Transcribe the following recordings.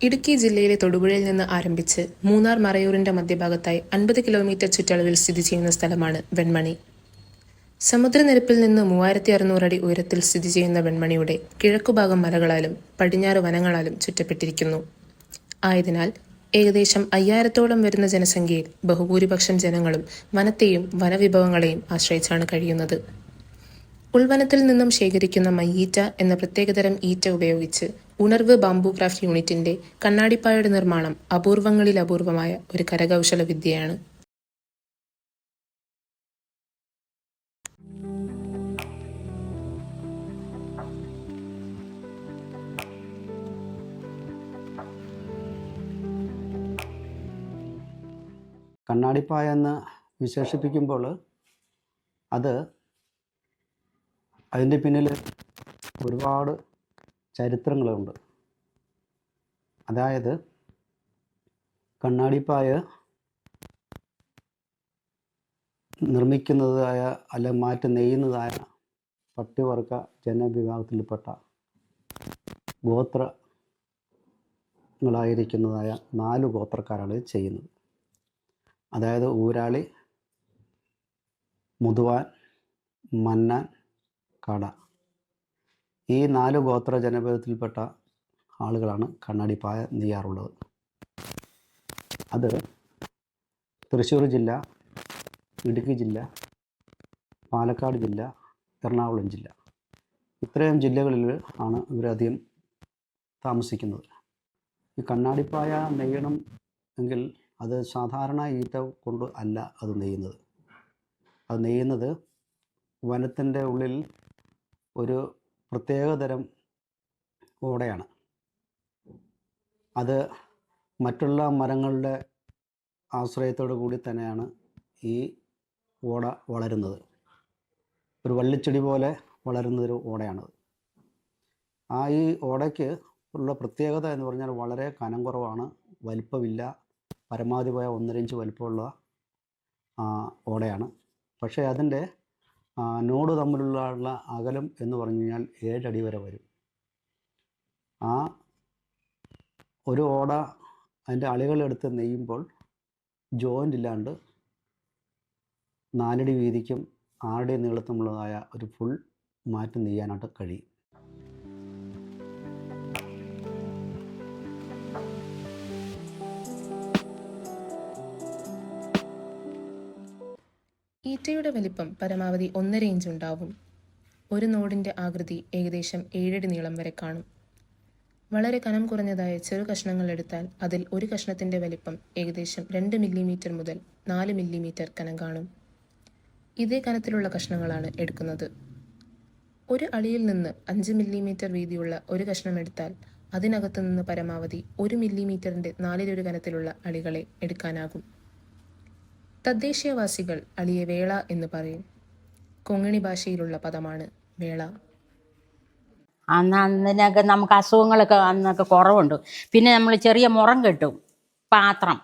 ഇടുക്കി ജില്ലയിലെ തൊടുപുഴയിൽ നിന്ന് ആരംഭിച്ച് മൂന്നാർ മറയൂരിന്റെ മധ്യഭാഗത്തായി 50 കിലോമീറ്റർ ചുറ്റളവിൽ സ്ഥിതി ചെയ്യുന്ന സ്ഥലമാണ് വെൺമണി. സമുദ്രനിരപ്പിൽ നിന്ന് 3600 അടി ഉയരത്തിൽ സ്ഥിതി ചെയ്യുന്ന വെൺമണിയുടെ കിഴക്കുഭാഗം മലകളാലും പടിഞ്ഞാറ് വനങ്ങളാലും ചുറ്റപ്പെട്ടിരിക്കുന്നു. ആയതിനാൽ ഏകദേശം 5000-ഓളം വരുന്ന ജനസംഖ്യയിൽ ബഹുഭൂരിപക്ഷം ജനങ്ങളും വനത്തെയും വനവിഭവങ്ങളെയും ആശ്രയിച്ചാണ് കഴിയുന്നത്. ഉൾവനത്തിൽ നിന്നും ശേഖരിക്കുന്ന മയ്യീറ്റ എന്ന പ്രത്യേകതരം ഈറ്റ ഉപയോഗിച്ച് ഉണർവ് ബാംബു ക്രാഫ്റ്റ് യൂണിറ്റിന്റെ കണ്ണാടിപ്പായയുടെ നിർമ്മാണം അപൂർവങ്ങളിൽ അപൂർവമായ ഒരു കരകൗശല വിദ്യയാണ്. കണ്ണാടിപ്പായ എന്ന് വിശേഷിപ്പിക്കുമ്പോൾ അതിൻ്റെ പിന്നിൽ ഒരുപാട് ചരിത്രങ്ങളുണ്ട്. അതായത് കണ്ണാടിപ്പായ നിർമ്മിക്കുന്നതായ അല്ല മാറ്റി നെയ്യുന്നതായ പട്ടിവർഗ ജനവിഭാഗത്തിൽപ്പെട്ട ഗോത്രങ്ങളായിരിക്കുന്നതായ 4 ഗോത്രക്കാരാണ് ചെയ്യുന്നത്. അതായത് ഊരാളി, മുതുവാൻ, മന്നാൻ, കട. ഈ 4 ഗോത്ര ജനപദത്തിൽപ്പെട്ട ആളുകളാണ് കണ്ണാടിപ്പായ നെയ്യാറുള്ളത്. അത് തൃശ്ശൂർ ജില്ല, ഇടുക്കി ജില്ല, പാലക്കാട് ജില്ല, എറണാകുളം ജില്ല, ഇത്രയും ജില്ലകളിൽ ആണ് ഇവരധികം താമസിക്കുന്നത്. ഈ കണ്ണാടിപ്പായ നെയ്യണം എങ്കിൽ അത് സാധാരണ ഈറ്റ കൊണ്ട് അല്ല അത് നെയ്യുന്നത്. അത് നെയ്യുന്നത് വനത്തിൻ്റെ ഉള്ളിൽ ഒരു പ്രത്യേകതരം ഓടയാണ്. അത് മറ്റുള്ള മരങ്ങളുടെ ആശ്രയത്തോടു കൂടി തന്നെയാണ് ഈ ഓട വളരുന്നത്. ഒരു വള്ളിച്ചെടി പോലെ വളരുന്നൊരു ഓടയാണത്. ഈ ഓടയ്ക്ക് ഉള്ള പ്രത്യേകത എന്ന് പറഞ്ഞാൽ വളരെ കനം കുറവാണ്, വലിപ്പമില്ല. പരമാവധി പോയ 1.5 ഇഞ്ച് വലിപ്പമുള്ള ഓടയാണ്. പക്ഷേ അതിൻ്റെ നോട് തമ്മിലുള്ള അകലം എന്ന് പറഞ്ഞു കഴിഞ്ഞാൽ 7 അടി വരെ വരും. ഒരു ഓട അതിൻ്റെ അളികളെടുത്ത് നെയ്യുമ്പോൾ ജോയിൻ്റ് ഇല്ലാണ്ട് 4 അടി വീതിക്കും 6 അടി നീളത്തുമുള്ളതായ ഒരു ഫുൾ മാറ്റി നെയ്യാനായിട്ട് കഴിയും. ഈറ്റയുടെ വലിപ്പം പരമാവധി 1.5 ഇഞ്ച് ഉണ്ടാവും. ഒരു നോടിന്റെ ആകൃതി ഏകദേശം 7 അടി നീളം വരെ കാണും. വളരെ കനം കുറഞ്ഞതായ ചെറു കഷ്ണങ്ങൾ എടുത്താൽ അതിൽ ഒരു കഷ്ണത്തിന്റെ വലിപ്പം ഏകദേശം 2 മില്ലിമീറ്റർ മുതൽ 4 മില്ലിമീറ്റർ കനം കാണും. ഇതേ കനത്തിലുള്ള കഷ്ണങ്ങളാണ് എടുക്കുന്നത്. ഒരു അളിയിൽ നിന്ന് 5 മില്ലിമീറ്റർ വീതിയുള്ള ഒരു കഷ്ണം എടുത്താൽ അതിനകത്തു നിന്ന് പരമാവധി 1 മില്ലിമീറ്ററിന്റെ 4/1 കനത്തിലുള്ള അളികളെ എടുക്കാനാകും. തദ്ദേശീയവാസികൾ അളിയെ വേള എന്ന് പറയും. കൊങ്ങിണി ഭാഷയിലുള്ള പദമാണ് വേള. അന്നൊക്കെ നമുക്ക് അസുഖങ്ങളൊക്കെ അന്നൊക്കെ കുറവുണ്ട്. പിന്നെ നമ്മൾ ചെറിയ മുറം കെട്ടും, പാത്രം,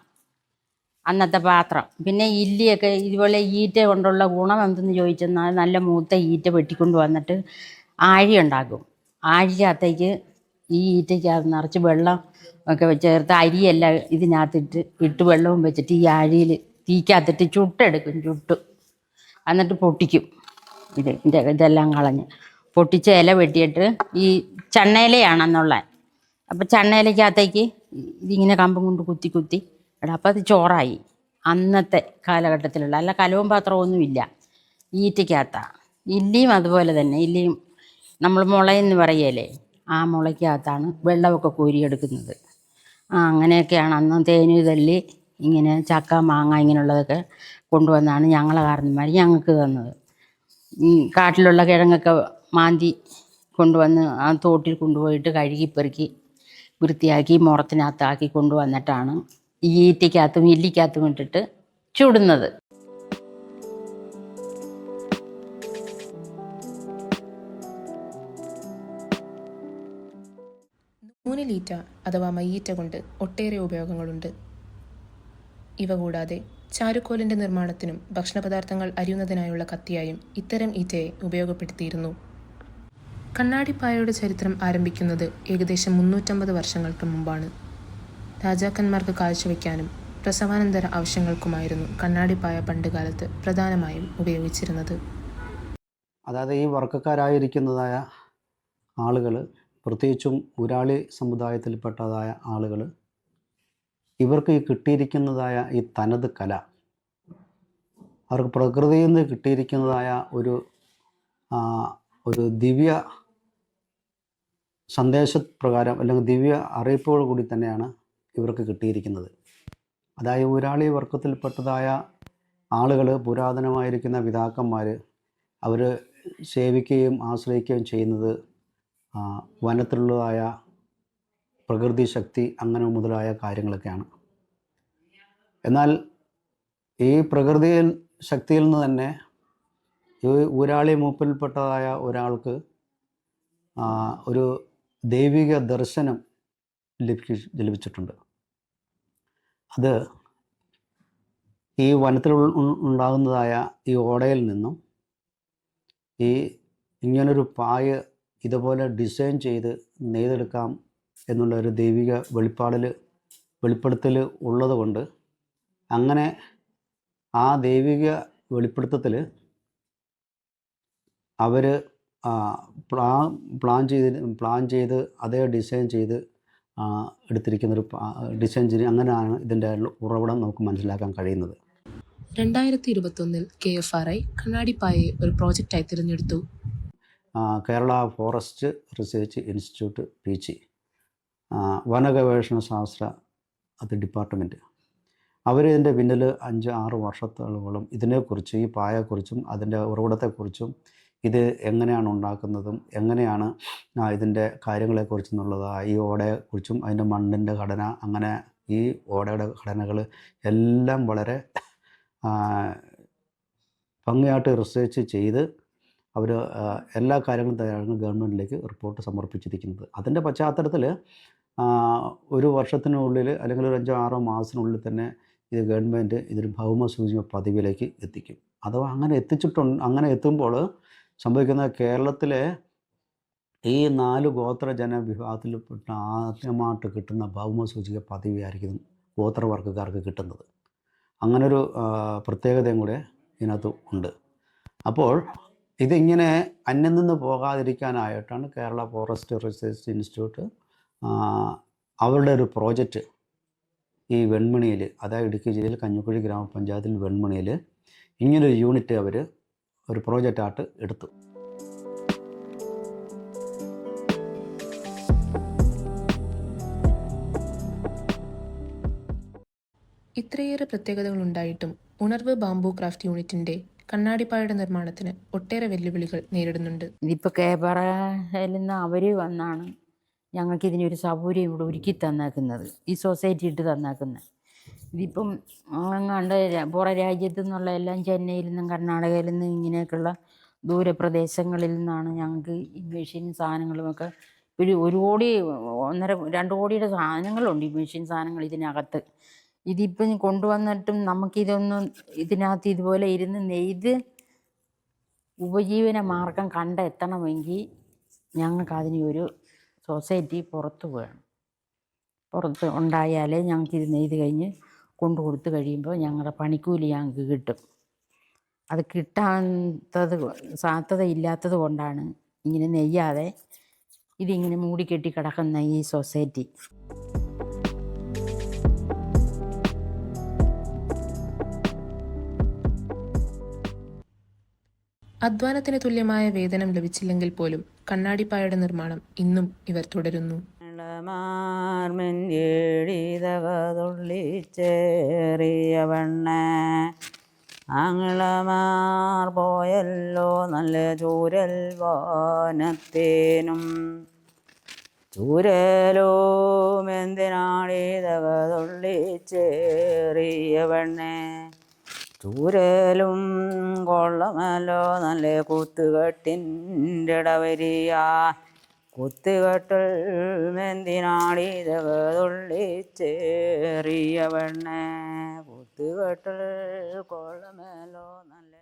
അന്നത്തെ പാത്രം. പിന്നെ ഇല്ലിയൊക്കെ ഇതുപോലെ ഈറ്റ കൊണ്ടുള്ള ഗുണം എന്തെന്ന് ചോദിച്ചെന്നാൽ നല്ല മൂത്ത ഈറ്റ വെട്ടിക്കൊണ്ട് വന്നിട്ട് ആഴി ഉണ്ടാക്കും. ആഴിക്കകത്തേക്ക് ഈ ഈറ്റയ്ക്കകത്ത് നിറച്ച് വെള്ളം ഒക്കെ ചേർത്ത് അരിയെല്ലാം ഇതിനകത്തിട്ട് വെള്ളവും വെച്ചിട്ട് ഈ ആഴിയിൽ തീക്കകത്തിട്ട് ചുട്ടെടുക്കും. എന്നിട്ട് പൊട്ടിക്കും. ഇതെല്ലാം കളഞ്ഞ് പൊട്ടിച്ച ഇല വെട്ടിയിട്ട് ഈ ചണ്ണയിലയാണെന്നുള്ള. അപ്പം ചണ്ണയിലക്കകത്തേക്ക് ഇതിങ്ങനെ കമ്പും കൊണ്ട് കുത്തി ഇടാം. അപ്പം അത് ചോറായി. അന്നത്തെ കാലഘട്ടത്തിലുള്ള അല്ല കലവും പാത്രമൊന്നുമില്ല, ഈറ്റയ്ക്കകത്താണ്. ഇല്ലിയും അതുപോലെ തന്നെ. ഇല്ലിയും നമ്മൾ മുളയെന്ന് പറയല്ലേ, ആ മുളയ്ക്കകത്താണ് വെള്ളമൊക്കെ കോരിയെടുക്കുന്നത്. അങ്ങനെയൊക്കെയാണ് അന്ന് തേന് തല്ലി ഇങ്ങനെ ചക്ക, മാങ്ങ ഇങ്ങനെയുള്ളതൊക്കെ കൊണ്ടുവന്നാണ് ഞങ്ങളെ കാരണന്മാർ ഞങ്ങൾക്ക് തന്നത്. കാട്ടിലുള്ള കിഴങ്ങൊക്കെ മാന്തി കൊണ്ടുവന്ന് ആ തോട്ടിൽ കൊണ്ടുപോയിട്ട് കഴുകി പെറുക്കി വൃത്തിയാക്കി മുറത്തിനകത്താക്കി കൊണ്ടുവന്നിട്ടാണ് ഈ ഈറ്റയ്ക്കകത്തും ഇല്ലിക്കകത്തും ഇട്ടിട്ട് ചുടുന്നത്. നൂലിലീറ്റ അഥവാ മയ്യീറ്റ കൊണ്ട് ഒട്ടേറെ ഉപയോഗങ്ങളുണ്ട്. ഇവ കൂടാതെ ചാരുക്കോലിന്റെ നിർമ്മാണത്തിനും ഭക്ഷണപദാർത്ഥങ്ങൾ അരിയുന്നതിനായുള്ള കത്തിയായും ഇത്തരം ഈറ്റയെ ഉപയോഗപ്പെടുത്തിയിരുന്നു. കണ്ണാടിപ്പായയുടെ ചരിത്രം ആരംഭിക്കുന്നത് ഏകദേശം 350 വർഷങ്ങൾക്ക് മുമ്പാണ്. രാജാക്കന്മാർക്ക് കാഴ്ചവെക്കാനും പ്രസവാനന്തര ആവശ്യങ്ങൾക്കുമായിരുന്നു കണ്ണാടിപ്പായ പണ്ടുകാലത്ത് പ്രധാനമായും ഉപയോഗിച്ചിരുന്നത്. അതായത് ഈ വർഗ്ഗക്കാരായിരിക്കുന്നതായ ആളുകൾ, പ്രത്യേകിച്ചും ഊരാളി സമുദായത്തിൽപ്പെട്ടതായ ആളുകൾ, ഇവർക്ക് ഈ കിട്ടിയിരിക്കുന്നതായ ഈ തനത് കല, അവർക്ക് പ്രകൃതിയിൽ നിന്ന് കിട്ടിയിരിക്കുന്നതായ ഒരു ദിവ്യ സന്ദേശപ്രകാരം അല്ലെങ്കിൽ ദിവ്യ അറിയിപ്പോടു കൂടി തന്നെയാണ് ഇവർക്ക് കിട്ടിയിരിക്കുന്നത്. അതായത് ഊരാളി വർഗത്തിൽപ്പെട്ടതായ ആളുകൾ, പുരാതനമായിരിക്കുന്ന പിതാക്കന്മാർ, അവർ സേവിക്കുകയും ആശ്രയിക്കുകയും ചെയ്യുന്നത് വനത്തിലുള്ളതായ പ്രകൃതി ശക്തി അങ്ങനെ മുതലായ കാര്യങ്ങളൊക്കെയാണ്. എന്നാൽ ഈ പ്രകൃതി ശക്തിയിൽ നിന്ന് തന്നെ ഈ ഊരാളി മൂപ്പിൽപ്പെട്ടതായ ഒരാൾക്ക് ഒരു ദൈവിക ദർശനം ലഭിച്ചിട്ടുണ്ട്. അത് ഈ വനത്തിൽ ഉണ്ടാകുന്നതായ ഈ ഓടയിൽ നിന്നും ഇങ്ങനൊരു പായ ഇതുപോലെ ഡിസൈൻ ചെയ്ത് നെയ്തെടുക്കാം എന്നുള്ള ഒരു ദൈവിക വെളിപ്പെടുത്തൽ ഉള്ളത് കൊണ്ട്, അങ്ങനെ ആ ദൈവിക വെളിപ്പെടുത്തൽ അവർ പ്ലാൻ ചെയ്ത് അതേ ഡിസൈൻ ചെയ്ത് എടുത്തിരിക്കുന്നൊരു ഡിസൈൻ ചെയ്ത്, അങ്ങനെയാണ് ഇതിൻ്റെ ഉറവിടം നമുക്ക് മനസ്സിലാക്കാൻ കഴിയുന്നത്. 2021 KFRI കണ്ണാടിപ്പായയെ ഒരു പ്രോജക്റ്റായി തിരഞ്ഞെടുത്തു. Kerala forest research institute PG, വനഗവേഷണ ശാസ്ത്ര ഡിപ്പാർട്ട്മെൻറ്റ്, അവർ ഇതിൻ്റെ പിന്നിൽ 5-6 വർഷത്തോളം ഇതിനെക്കുറിച്ച്, ഈ പായയെക്കുറിച്ചും അതിൻ്റെ ഉറവിടത്തെക്കുറിച്ചും, ഇത് എങ്ങനെയാണ് ഉണ്ടാക്കുന്നതും എങ്ങനെയാണ് ഇതിൻ്റെ കാര്യങ്ങളെക്കുറിച്ചെന്നുള്ളത്, ഈ ഓടയെക്കുറിച്ചും അതിൻ്റെ മണ്ണിൻ്റെ ഘടന, അങ്ങനെ ഈ ഓടയുടെ ഘടനകൾ എല്ലാം വളരെ ഭംഗിയായിട്ട് റിസർച്ച് ചെയ്ത് അവർ എല്ലാ കാര്യങ്ങളും തയ്യാറാണ് ഗവൺമെൻറ്റിലേക്ക് റിപ്പോർട്ട് സമർപ്പിച്ചിരിക്കുന്നത്. അതിൻ്റെ പശ്ചാത്തലത്തിൽ ഒരു വർഷത്തിനുള്ളിൽ അല്ലെങ്കിൽ ഒരു 5-6 മാസത്തിനുള്ളിൽ തന്നെ ഇത് ഗവൺമെൻറ് ഇതൊരു ഭൗമസൂചിക പദവിയിലേക്ക് എത്തിക്കും. അഥവാ അങ്ങനെ എത്തുമ്പോൾ സംഭവിക്കുന്നത്, കേരളത്തിലെ ഈ 4 ഗോത്രജന വിഭാഗത്തിൽപ്പെട്ട ആദ്യമായിട്ട് കിട്ടുന്ന ഭൗമസൂചിക പദവിയായിരിക്കും ഗോത്രവർഗ്ഗക്കാർക്ക് കിട്ടുന്നത്. അങ്ങനൊരു പ്രത്യേകതയും കൂടെ ഇതിനകത്ത് ഉണ്ട്. അപ്പോൾ ഇതിങ്ങനെ അന്യം നിന്ന് പോകാതിരിക്കാനായിട്ടാണ് കേരള ഫോറസ്റ്റ് റിസർച്ച് ഇൻസ്റ്റിറ്റ്യൂട്ട് അവരുടെ ഒരു പ്രോജക്റ്റ് ഈ വെൺമണിയിൽ, അതായത് ഇടുക്കി ജില്ലയിൽ കഞ്ഞിക്കുഴി ഗ്രാമപഞ്ചായത്തിൽ വെൺമണിയിൽ ഇങ്ങനൊരു യൂണിറ്റ് അവർ ഒരു പ്രോജക്റ്റായിട്ട് എടുത്തു. ഇത്രയേറെ പ്രത്യേകതകളുണ്ടായിട്ടും ഉണർവ് ബാംബു ക്രാഫ്റ്റ് യൂണിറ്റിന്റെ കണ്ണാടിപ്പായയുടെ നിർമ്മാണത്തിന് ഒട്ടേറെ വെല്ലുവിളികൾ നേരിടുന്നുണ്ട്. ഇതിപ്പോൾ കേബറയിൽ നിന്ന് അവർ വന്നാണ് ഞങ്ങൾക്ക് ഇതിനൊരു സൗകര്യം ഇവിടെ ഒരുക്കി തന്നേക്കുന്നത്, ഈ സൊസൈറ്റി ഇട്ട് തന്നേക്കുന്നത്. ഇതിപ്പം അങ്ങാണ്ട് പുറം രാജ്യത്തു നിന്നുള്ള എല്ലാം ചെന്നൈയിൽ നിന്നും കർണാടകയിൽ നിന്നും ഇങ്ങനെയൊക്കെയുള്ള ദൂരപ്രദേശങ്ങളിൽ നിന്നാണ് ഞങ്ങൾക്ക് ഈ മെഷീൻ സാധനങ്ങളുമൊക്കെ. ഒരു 1 കോടി 1.5-2 കോടിയുടെ സാധനങ്ങളുണ്ട്, ഈ മെഷീൻ സാധനങ്ങൾ ഇതിനകത്ത്. ഇതിപ്പം കൊണ്ടുവന്നിട്ടും നമുക്കിതൊന്നും ഇതിനകത്ത് ഇതുപോലെ ഇരുന്ന് നെയ്ത് ഉപജീവന മാർഗം കണ്ടെത്തണമെങ്കിൽ ഞങ്ങൾക്ക് അതിനൊരു സൊസൈറ്റി പുറത്ത് വേണം. പുറത്ത് ഉണ്ടായാലേ ഞങ്ങൾക്കിത് നെയ്ത് കഴിഞ്ഞ് കൊണ്ടു കൊടുത്ത് കഴിയുമ്പോൾ ഞങ്ങളുടെ പണിക്കൂലി ഞങ്ങൾക്ക് കിട്ടും. അത് കിട്ടാത്തത് സാധ്യതയില്ലാത്തത് കൊണ്ടാണ് ഇങ്ങനെ നെയ്യാതെ ഇതിങ്ങനെ മൂടിക്കെട്ടി കിടക്കുന്ന ഈ സൊസൈറ്റി. അധ്വാനത്തിന് തുല്യമായ വേതനം ലഭിച്ചില്ലെങ്കിൽ പോലും കണ്ണാടിപ്പായയുടെ നിർമ്മാണം ഇന്നും ഇവർ തുടരുന്നു. ആങ്ങളമാർ പോയല്ലോ നല്ല ചൂരൽ വാനത്തേനും, ചൂരലും എന്തിനാളിതകതൊള്ളിച്ചേറിയവണ്ണേ, ചൂരലും കൊള്ളമല്ലോ നല്ല കുത്തുകെട്ടിൻ്റെ ഇടവരിയ, കുത്തുകെട്ടൽ എന്തിനാളിതകതൊള്ളിച്ചേറിയവണ്ണേ, കുത്തുകെട്ടൽ കൊള്ളമല്ലോ നല്ല